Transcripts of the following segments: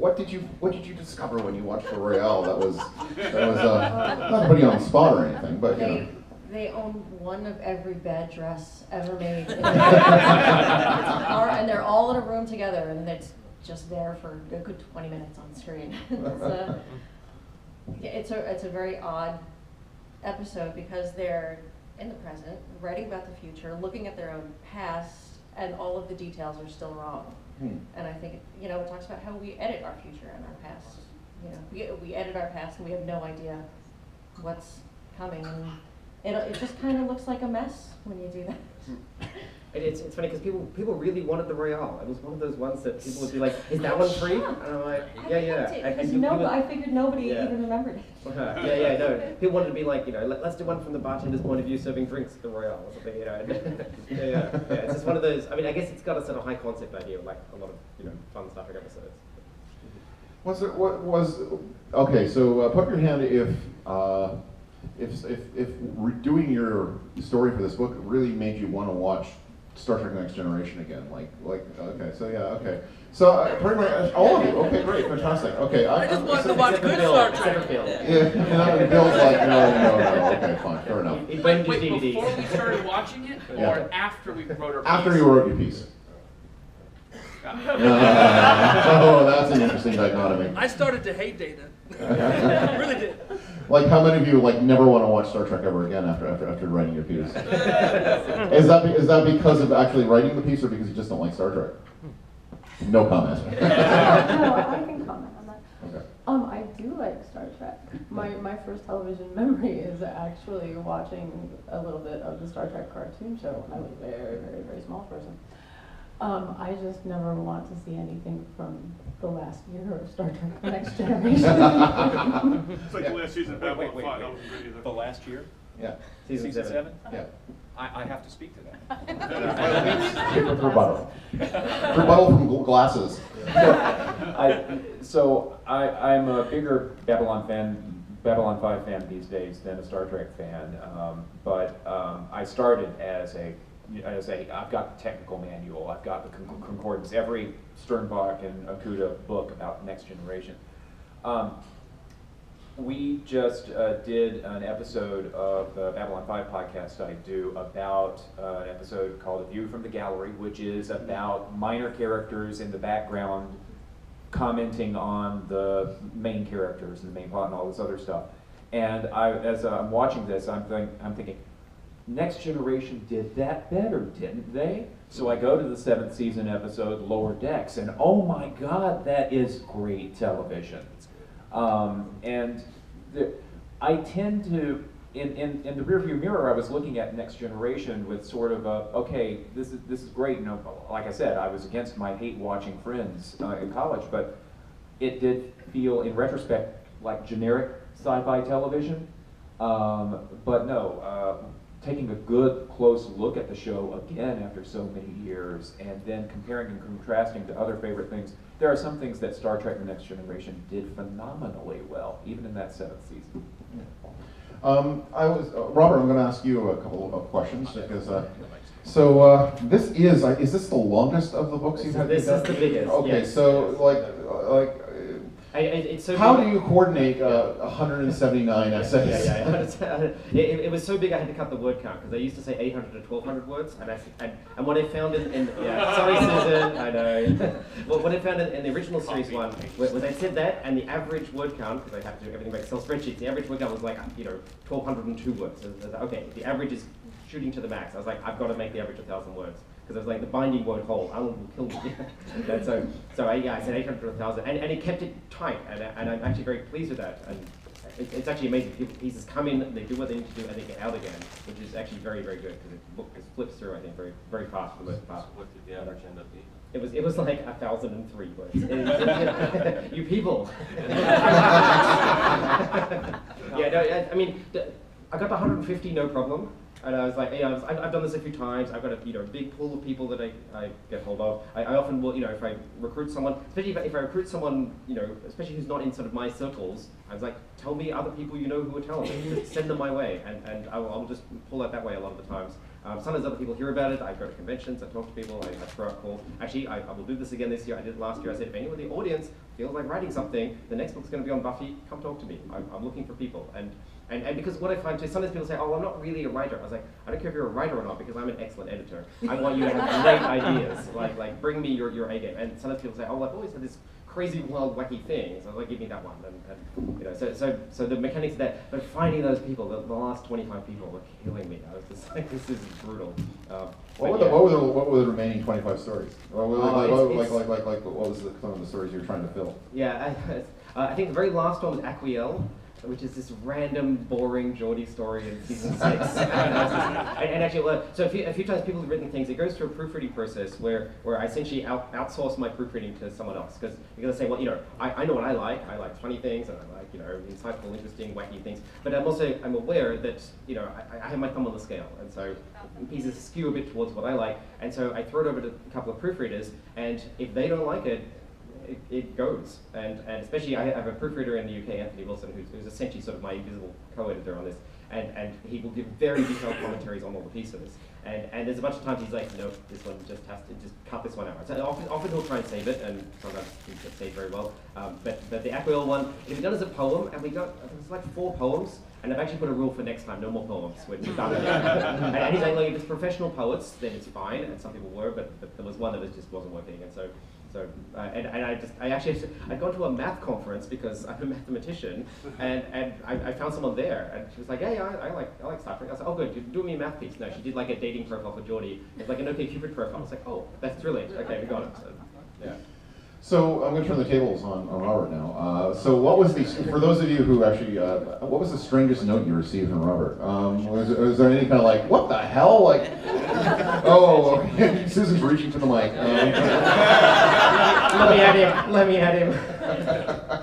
what did you discover when you watched the Royale that was not putting you on the spot or anything, but you know. They own one of every bed dress ever made. And they're all in a room together, and it's just there for a good 20 minutes on screen. It's a very odd episode because they're in the present, writing about the future, looking at their own past, and all of the details are still wrong. And I think it talks about how we edit our future and our past. We edit our past, and we have no idea what's coming. And it just kind of looks like a mess when you do that. It's funny because people really wanted the Royale. It was one of those ones that people would be like, "Is that one free?" And I'm like, "Yeah." I figured nobody even remembered it. No. People wanted to be like, let's do one from the bartender's point of view, serving drinks at the Royale or something, Yeah. It's just one of those. I mean, I guess it's got a sort of high concept idea, like a lot of fun Star Trek episodes. Okay? So put up your hand if doing your story for this book really made you want to watch Star Trek Next Generation again, okay, so pretty much all of you. Okay, great, fantastic. Okay, I just wanted to watch good Star Trek. Yeah, Bill's like, no. Okay, fine, fair enough. Wait, before we started watching it, or after we wrote our piece? After you wrote your piece. Oh, that's an interesting dichotomy. I started to hate Data. I really did. Like, how many of you never want to watch Star Trek ever again after writing your piece? Is that because of actually writing the piece, or because you just don't like Star Trek? No comment. No, I can comment on that. Okay. I do like Star Trek. My first television memory is actually watching a little bit of the Star Trek cartoon show when I was a very, very, very small person. I just never want to see anything from the last year of Star Trek: Next Generation. It's like the last season of Babylon 5. That wasn't great either. The last year? Yeah. Season 7? Yeah. I have to speak to that. Rebuttal. Rebuttal from glasses. I'm a bigger Babylon 5 fan these days than a Star Trek fan. But I started as I've got the technical manual, I've got the concordance, every Sternbach and Okuda book about Next Generation. We just did an episode of the Babylon 5 podcast I do about an episode called A View from the Gallery, which is about minor characters in the background commenting on the main characters and the main plot and all this other stuff. And as I'm watching this, I'm thinking, Next Generation did that better, didn't they? So I go to the 7th season episode, Lower Decks, and oh my God, that is great television. I tend to, in the rearview mirror, I was looking at Next Generation with sort of okay, this is great. Like I said, I was against my hate watching Friends in college, but it did feel, in retrospect, like generic sci-fi television. But no, taking a good, close look at the show again after so many years, and then comparing and contrasting to other favorite things, there are some things that Star Trek: The Next Generation did phenomenally well, even in that 7th season. Robert, I'm going to ask you a couple of questions because. This is this the longest of the books you've had? This is the biggest. Okay, yes. So it's so how big. do you coordinate 179 essays? It was so big I had to cut the word count because they used to say 800 to 1200 words, and what I found sorry Susan, I know. Well, what I found in the original series one, where they said that, and the average word count, because I have to do everything by Excel spreadsheets, the average word count was like 1202 words. So okay, the average is shooting to the max. I was like, I've got to make the average 1,000 words. Because I was like, the binding won't hold. Alan will kill me. And so I said 800 to 1,000, and it kept it tight, and I'm actually very pleased with that. And it's actually amazing. Pieces come in, they do what they need to do, and they get out again, which is actually very, very good because the book flips through, I think, very, very fast for the most part. What did the average end up being? It was like 1,003 words. You people. I mean, I got to 150, no problem. And I was like, I've done this a few times. I've got a big pool of people that I get hold of. I often will, if I recruit someone, especially if I recruit someone, especially who's not in sort of my circles, I was like, tell me other people you know who are talented. Just send them my way, and I'll just pull out that way a lot of the times. Sometimes other people hear about it. I go to conventions, I talk to people, I throw out calls. Actually, I will do this again this year. I did it last year. I said, if anyone in the audience feels like writing something, the next book's going to be on Buffy, come talk to me. I'm looking for people. And because what I find too, sometimes people say, oh, I'm not really a writer. I was like, I don't care if you're a writer or not, because I'm an excellent editor. I want you to have great ideas. Like bring me your A game. And sometimes people say, oh, I've always had this crazy, wild, wacky thing. So I was like, give me that one. And you know, so the mechanics of that, but finding those people, the last 25 people were killing me. I was just like, this is brutal. What were the remaining 25 stories? What was some of the stories you were trying to fill? Yeah, I think the very last one was Aquiel, which is this random, boring Geordie story in season 6. and actually, so a few times people have written things, it goes through a proofreading process where I essentially outsource my proofreading to someone else. Because I say, well, you know, I know what I like. I like funny things, and I like, you know, insightful, interesting, wacky things. But I'm aware that, you know, I have my thumb on the scale. And so pieces skew a bit towards what I like. And so I throw it over to a couple of proofreaders, and if they don't like it, it goes, and especially I have a proofreader in the UK, Anthony Wilson, who's essentially sort of my invisible co-editor on this, and he will give very detailed commentaries on all the pieces, and there's a bunch of times he's like, nope, this one just has to just cut this one out. So often he'll try and save it, and sometimes he gets saved very well. But the Aquiel one, it was done as a poem, and it was like 4 poems. And I've actually put a rule for next time, no more poems. We're done with it. And he's like, look, if it's professional poets, then it's fine, and some people were, but there was one that just wasn't working, and so I'd gone to a math conference because I'm a mathematician, and I found someone there, and she was like, hey, I like Star Trek. I said, oh good, you do me a math piece. No, she did like a dating profile for Geordie. It's like an OkCupid profile. I was like, oh, that's thrilling. Okay, we got it. So, yeah. So I'm going to turn the tables on Robert now. So what was for those of you who actually, what was the strangest note you received from Robert? Was there any kind of like, what the hell? Like, oh, okay. Susan's reaching for the mic. Let me at him.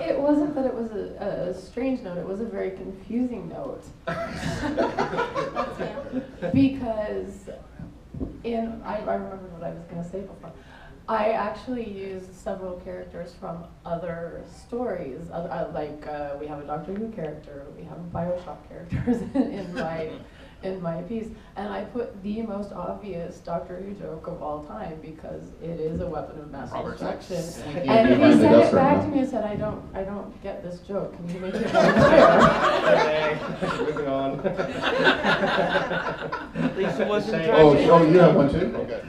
It wasn't that it was a strange note, it was a very confusing note. Because I remembered what I was going to say before. I actually used several characters from other stories. We have a Doctor Who character, we have BioShock characters in my piece, and I put the most obvious Doctor Who joke of all time because it is a weapon of mass destruction. And he sent it back to me and said, I don't get this joke. Can you make it more clear? Moving on. Lisa wasn't Oh, you have one too? Okay.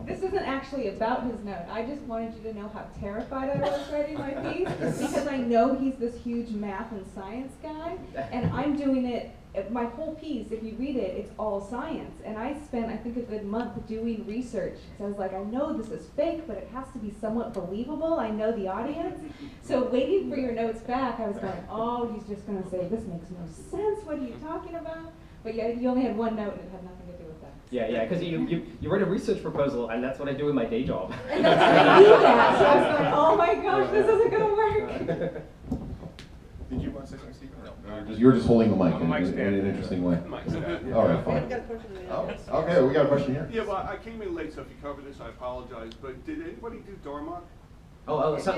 This isn't actually about his note. I just wanted you to know how terrified I was writing my piece because I know he's this huge math and science guy, and I'm doing it. My whole piece, if you read it, it's all science. And I spent, I think, a good month doing research because I was like, I know this is fake, but it has to be somewhat believable. I know the audience. So waiting for your notes back, I was going, oh, he's just going to say, this makes no sense. What are you talking about? But yeah, you only had one note and it had nothing to do with that. Yeah, because you write a research proposal, and that's what I do in my day job. And that's what I do that. So I was like, oh my gosh, this isn't going to work. Did you want to say something, Stephen? No. You're just holding the mic in Mic's an dead. interesting way. Mic's dead. All right, fine. Okay, we got a question here. Yeah, well, I came in late, so if you covered this, I apologize. But did anybody do Darmok?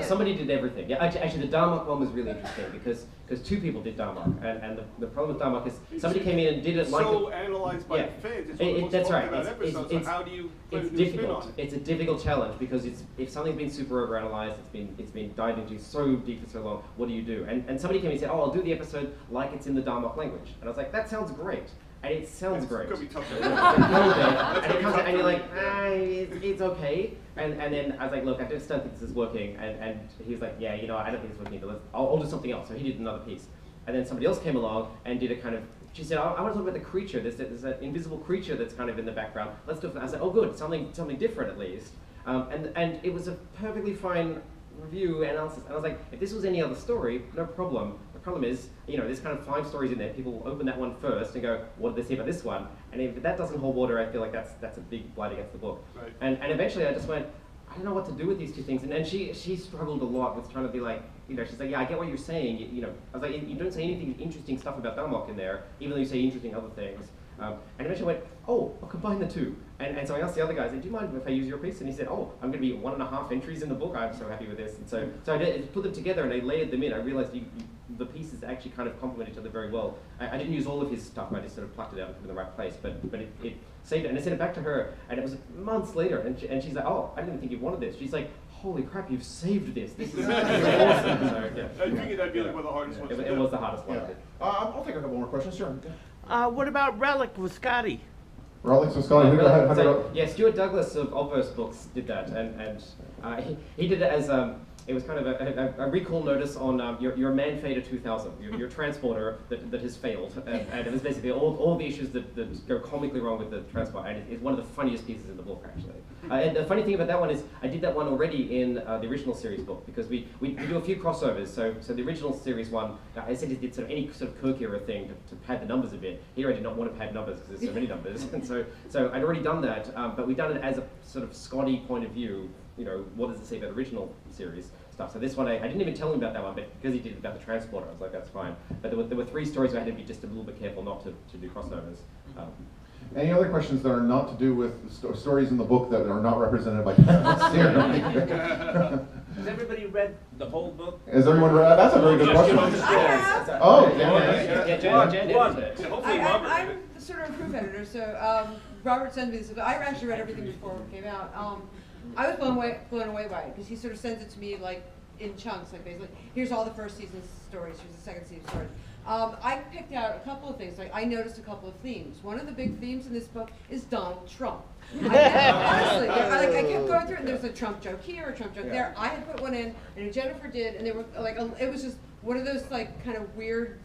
Somebody did everything. Yeah, actually, the Darmok one was really interesting because 2 people did Darmok, and the problem with Darmok is somebody came in and did it like so analyzed by the fans. It's that's right. So how do you put it's a new spin difficult. on it? It's a difficult challenge because if something's been super overanalyzed, it's been dived into so deep for so long. What do you do? And somebody came in and said, oh, I'll do the episode like it's in the Darmok language, and I was like, that sounds great. And it sounds great. It's gonna be tough. And it comes out, and you're like, it's okay. And then I was like, look, I just don't think this is working. And he was like, yeah, you know, I don't think it's working either. I'll do something else. So he did another piece. And then somebody else came along and did a kind of, she said, I want to talk about the creature. There's an invisible creature that's kind of in the background. Let's do it. I said, oh, good, something different at least. And it was a perfectly fine review analysis. And I was like, if this was any other story, no problem. The problem is, you know, there's kind of 5 stories in there. People will open that one first and go, what did they say about this one? And if that doesn't hold water, I feel like that's a big blight against the book. Right. And eventually I just went, I don't know what to do with these 2 things. And then she struggled a lot with trying to be like, you know, she's like, yeah, I get what you're saying. You know, I was like, you don't say anything interesting stuff about Darmok in there, even though you say interesting other things. And eventually went, oh, I'll combine the two. And so I asked the other guy, I said, do you mind if I use your piece? And he said, oh, I'm going to be 1.5 entries in the book. I'm so happy with this. And so I did put them together and I layered them in. I realized the pieces actually kind of complement each other very well. I didn't use all of his stuff. I just sort of plucked it out and put it in the right place. But it saved it. And I sent it back to her. And it was months later. And she's like, oh, I didn't even think you wanted this. She's like, holy crap, you've saved this. This is awesome. So, yeah. I figured that'd be like one of the hardest ones. It was the hardest one. Yeah. I'll take a couple more questions. Sure. What about Relic with Scotty? Relics with Scotty. Yeah, Stuart Douglas of Obverse Books did that, and he did it as it was kind of a recall notice on your Manfader 2000, your transporter that has failed, and it was basically all the issues that go comically wrong with the transporter, and it's one of the funniest pieces in the book actually. And the funny thing about that one is I did that one already in the original series book because we do a few crossovers. So the original series one, I said it did sort of any sort of quirkier thing to pad the numbers a bit. Here I did not want to pad numbers because there's so many numbers, and so I'd already done that, but we've done it as a sort of Scotty point of view. You know, what does it say about the original series stuff? So this one, I didn't even tell him about that one, but because he did it about the transporter, I was like, that's fine. But there were 3 stories where I had to be just a little bit careful not to do crossovers. Any other questions that are not to do with stories in the book that are not represented by panelists here? Has everybody read the whole book? Has everyone read? That's a very good question. Oh, Jen Hopefully Robert. I'm the sort of proof editor, so Robert sent me this. I actually read everything before it came out. I was blown away by it because he sort of sends it to me like in chunks, like basically, here's all the first season's stories, here's the second season stories. I picked out a couple of things. Like I noticed a couple of themes. One of the big themes in this book is Donald Trump. Honestly, I kept going through it, and there's a Trump joke here, a Trump joke there. I had put one in, and Jennifer did, and they were like, it was just one of those like kind of weird,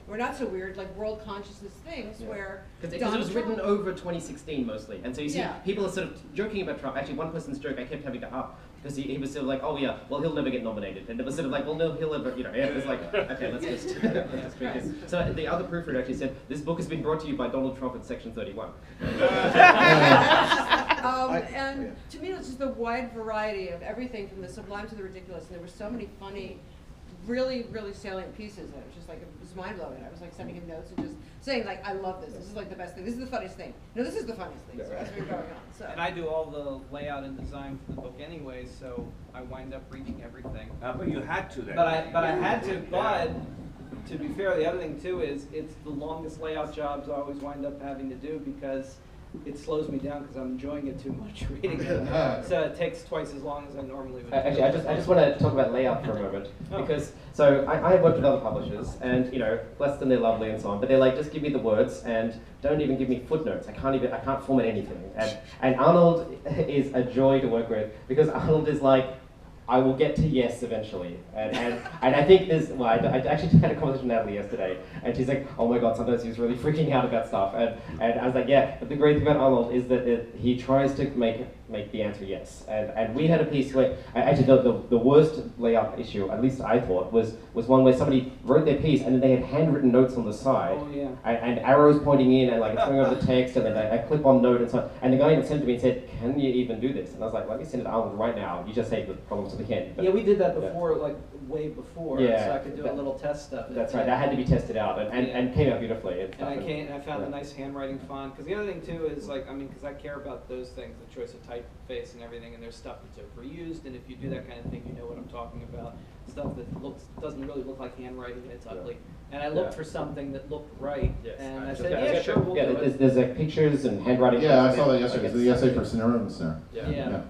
or not so weird, like world consciousness things where because it was written over 2016 mostly, and so you see people are sort of joking about Trump. Actually, one person's joke I kept having to up because he was sort of like, oh yeah, well he'll never get nominated, and it was sort of like, well no, he'll never, it was like, okay, let's just treat this. So the other proofreader actually said, this book has been brought to you by Donald Trump in Section 31. And to me, it's just a wide variety of everything from the sublime to the ridiculous, and there were so many funny, really, really salient pieces. And it was just like, it was mind blowing. I was like sending him notes and just saying like, I love this. This is like the best thing. This is the funniest thing. No, this is the funniest thing. So that's been going on. So. And I do all the layout and design for the book anyway, so I wind up reading everything. But you had to then. But I had to. But to be fair, the other thing too is it's the longest layout jobs I always wind up having to do because it slows me down because I'm enjoying it too much reading it. So it takes twice as long as I normally would. Actually, I just want to talk about layout for a moment because I have worked with other publishers and bless them, they're lovely and so on, but they're like, just give me the words and don't even give me footnotes. I can't format anything. And Arnold is a joy to work with because Arnold is like, I will get to yes eventually. And I think I actually had a conversation with Natalie yesterday, and she's like, oh my god, sometimes he's really freaking out about stuff. And I was like, yeah, but the great thing about Arnold is that he tries to make the answer yes. And we had a piece where, actually the worst layout issue, at least I thought, was one where somebody wrote their piece and then they had handwritten notes on the side. Oh, yeah. And arrows pointing in and like it's going over the text and then a clip-on note and so on. And the guy even sent it to me and said, can you even do this? And I was like, let me send it to Arnold right now. You just say the problems to the end. Yeah, we did that before, like way before, Yeah, so I could do a little test stuff. That's right. That had to be tested out and came out beautifully. And I found a nice handwriting font. Because the other thing too is like, because I care about those things, the choice of typeface and everything, and there's stuff that's overused, and if you do that kind of thing, you know what I'm talking about. Stuff that doesn't really look like handwriting and it's ugly. And I looked for something that looked right, and I said, yeah, sure, we'll do it. There's like pictures and handwriting. Yeah, I saw that yesterday. It's the essay for Snare and Snare. Yeah.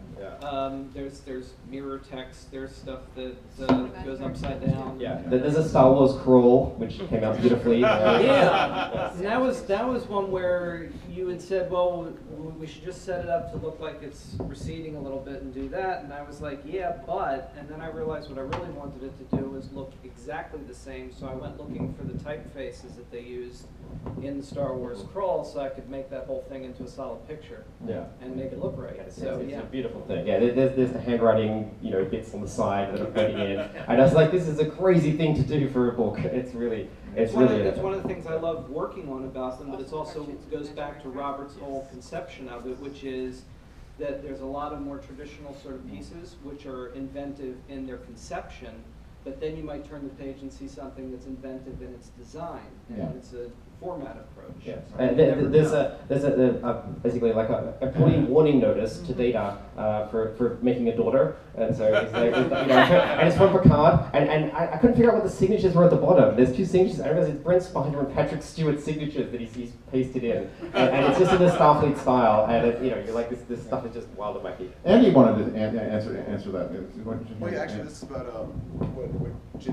There's mirror text. There's stuff that goes upside down. Yeah. There's a Star Wars crawl which came out beautifully. Yeah. And that was one where you had said, well, we should just set it up to look like it's receding a little bit and do that. And I was like, yeah, but. And then I realized what I really wanted it to do was look exactly the same. So I went looking for the typefaces that they used in the Star Wars crawl, so I could make that whole thing into a solid picture. Yeah. And make it look right. It's a beautiful thing. Yeah, there's the handwriting, bits on the side that are pointing in. And I was like, this is a crazy thing to do for a book. It's one of the things I love working on about them, but it also goes back to Robert's whole conception of it, which is that there's a lot of more traditional sort of pieces which are inventive in their conception, but then you might turn the page and see something that's inventive in its design, and Yeah. it's a format approach. Yes. Right? There's basically like a employee warning notice to Data for making a daughter, and so it's like, and it's from Picard, and I couldn't figure out what the signatures were at the bottom. There's two signatures. I realized it's Brent Spiner and Patrick Stewart's signatures that he's pasted in, and it's just in the Starfleet style, and you're like this stuff is just wild and wacky. Andy wanted to answer that. Well, yeah, actually, this is about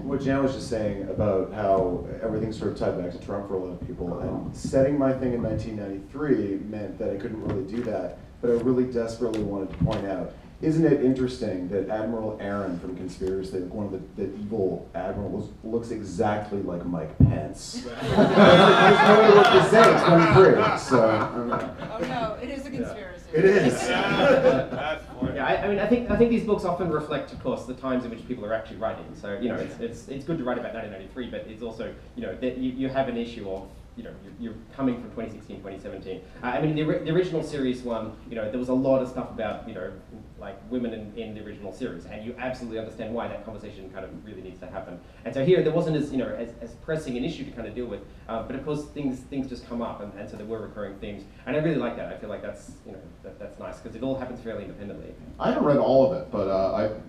what Jan was just saying about how everything's sort of tied back to Trump for a lot of people. And setting my thing in 1993 meant that I couldn't really do that, but I really desperately wanted to point out, isn't it interesting that Admiral Aaron from Conspiracy, one of the evil admirals, looks exactly like Mike Pence? There's no way to say it's 23, so. Oh no, it is a conspiracy. It is. That's funny. Yeah, I mean, I think these books often reflect, of course, the times in which people are actually writing. So it's good to write about 1993, but it's also that you have an issue of you're coming from 2016, 2017. I mean, the original series one, there was a lot of stuff about like women in the original series, and you absolutely understand why that conversation kind of really needs to happen. And so here there wasn't as pressing an issue to kind of deal with, but of course things just come up, and so there were recurring themes, and I really like that. I feel like that's that's nice because it all happens fairly independently. I haven't read all of it, but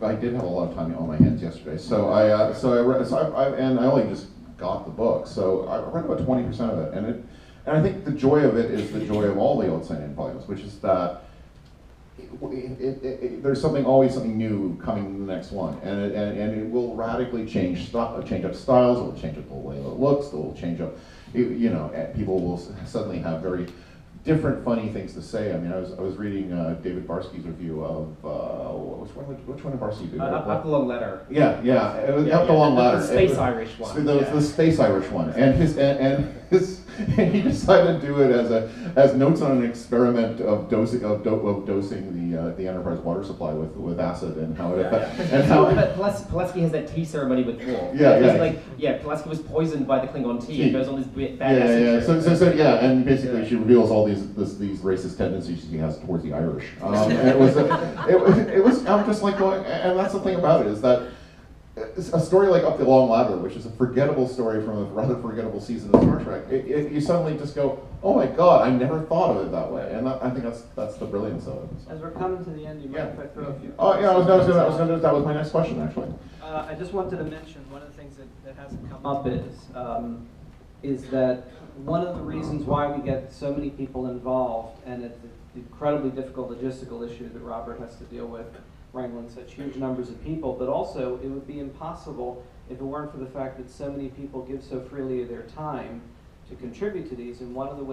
I did have a lot of time on my hands yesterday, so I only just got the book, so I read about 20% of it, and I think the joy of it is the joy of all the Old Science volumes, which is that there's always something new coming in the next one, and it will radically change up styles, it will change up the way it looks, it will change up, and people will suddenly have very different funny things to say. I mean, I was reading David Barsky's review of which one did Barsky do? Up the Long Ladder. Yeah, it was Up the Long Ladder. The Space Irish one. The Space Irish one, and he decided to do it as notes on an experiment of dosing the Enterprise water supply with acid and how it But Pulaski has that tea ceremony with Worf. Pulaski was poisoned by the Klingon tea and goes on this bad acid trip. So and basically she reveals all these racist tendencies he has towards the Irish. And it was I'm just like going, and that's the thing about it is that a story like Up the Long Ladder, which is a forgettable story from a rather forgettable season of Star Trek, you suddenly just go, oh my God, I never thought of it that way, and I think that's the brilliance of it. As we're coming to the end, you mind if I throw a few? Oh yeah, that was my next question actually. I just wanted to mention one of the things that hasn't come up is that one of the reasons why we get so many people involved, and it's an incredibly difficult logistical issue that Robert has to deal with, wrangling such huge numbers of people, but also it would be impossible if it weren't for the fact that so many people give so freely of their time to contribute to these, and one of the ways